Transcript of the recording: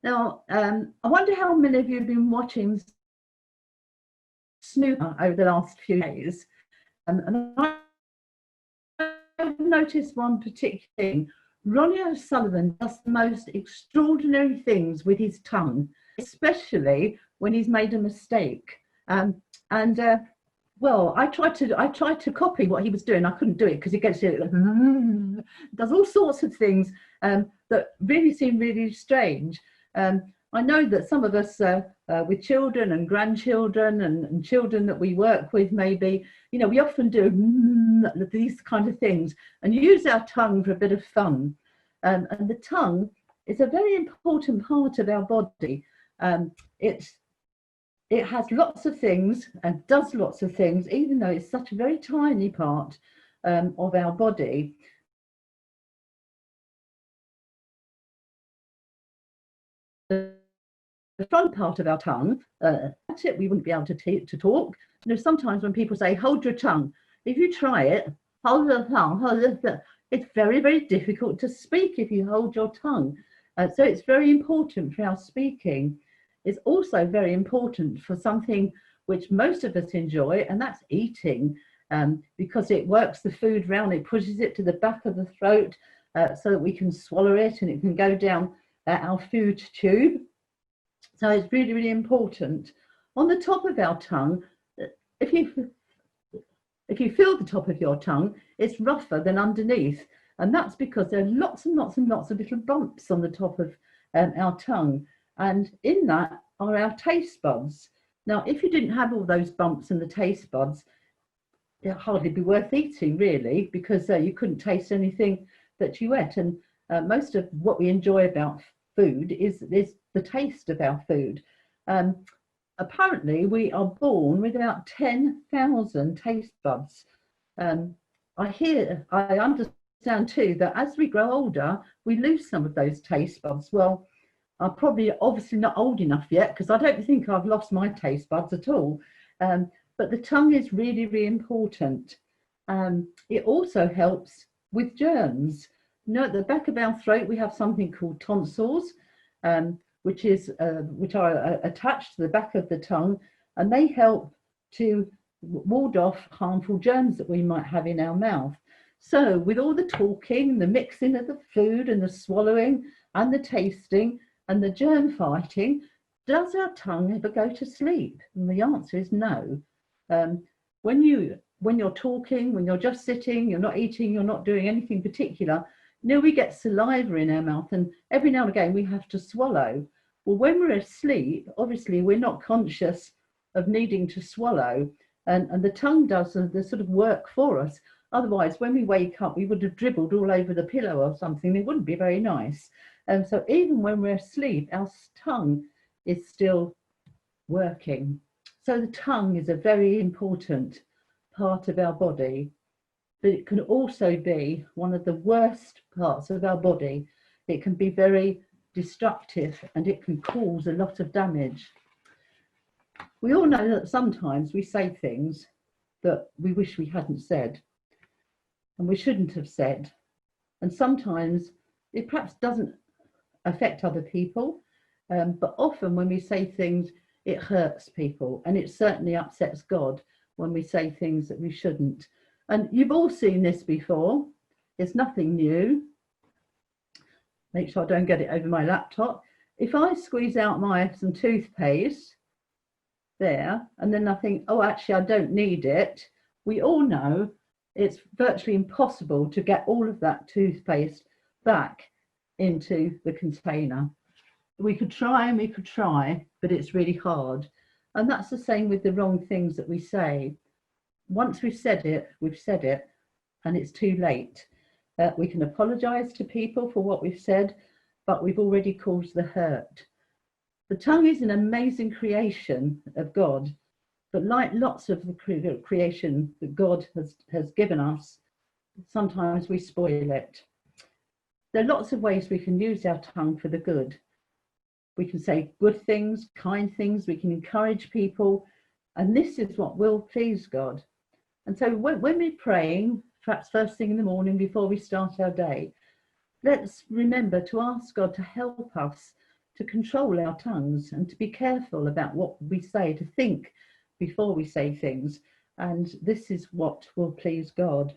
Now, I wonder how many of you have been watching Snooker over the last few days. And I've noticed one particular thing. Ronnie O'Sullivan does the most extraordinary things with his tongue, especially when he's made a mistake. Well, I tried to copy what he was doing. I couldn't do it because he gets it, does all sorts of things that really seem really strange. I know that some of us with children and grandchildren and children that we work with, maybe, you know, we often do these kind of things and use our tongue for a bit of fun. And the tongue is a very important part of our body. It has lots of things and does lots of things, even though it's such a very tiny part of our body. The front part of our tongue, that's it, we wouldn't be able to talk. You know, sometimes when people say, hold your tongue, if you try it, hold the tongue, it's very, very difficult to speak if you hold your tongue. So it's very important for our speaking. It's also very important for something which most of us enjoy, and that's eating, because it works the food round, it pushes it to the back of the throat so that we can swallow it and it can go down our food tube. So it's really, really important. On the top of our tongue, if you feel the top of your tongue, it's rougher than underneath. And that's because there are lots and lots and lots of little bumps on the top of our tongue. And in that are our taste buds. Now, if you didn't have all those bumps in the taste buds, it'd hardly be worth eating, really, because you couldn't taste anything that you ate. And most of what we enjoy about food is the taste of our food. Apparently, we are born with about 10,000 taste buds. I understand too that as we grow older, we lose some of those taste buds. Well, I'm probably obviously not old enough yet, because I don't think I've lost my taste buds at all. But the tongue is really, really important. It also helps with germs. You know, at the back of our throat, we have something called tonsils, which are attached to the back of the tongue, and they help to ward off harmful germs that we might have in our mouth. So with all the talking, the mixing of the food and the swallowing and the tasting and the germ fighting, does our tongue ever go to sleep? And the answer is no. When you're talking, when you're just sitting, you're not eating, you're not doing anything particular, you know, we get saliva in our mouth, and every now and again we have to swallow. Well, when we're asleep, obviously we're not conscious of needing to swallow, and the tongue does the sort of work for us. Otherwise, when we wake up, we would have dribbled all over the pillow or something. It wouldn't be very nice. And so even when we're asleep, our tongue is still working. So the tongue is a very important part of our body, but it can also be one of the worst parts of our body. It can be very destructive and it can cause a lot of damage. We all know that sometimes we say things that we wish we hadn't said and we shouldn't have said. And sometimes it perhaps doesn't affect other people, but often when we say things, it hurts people, and it certainly upsets God when we say things that we shouldn't. And you've all seen this before. It's nothing new. Make sure I don't get it over my laptop. If I squeeze out some toothpaste there, and then I think, oh, actually, I don't need it, we all know it's virtually impossible to get all of that toothpaste back into the container. We could try and we could try, but it's really hard. And that's the same with the wrong things that we say. Once we've said it, and it's too late. We can apologize to people for what we've said, but we've already caused the hurt. The tongue is an amazing creation of God, but like lots of the creation that God has given us, sometimes we spoil it. There are lots of ways we can use our tongue for the good. We can say good things, kind things, we can encourage people, and this is what will please God. And so when we're praying, perhaps first thing in the morning before we start our day, let's remember to ask God to help us to control our tongues and to be careful about what we say, to think before we say things. And this is what will please God.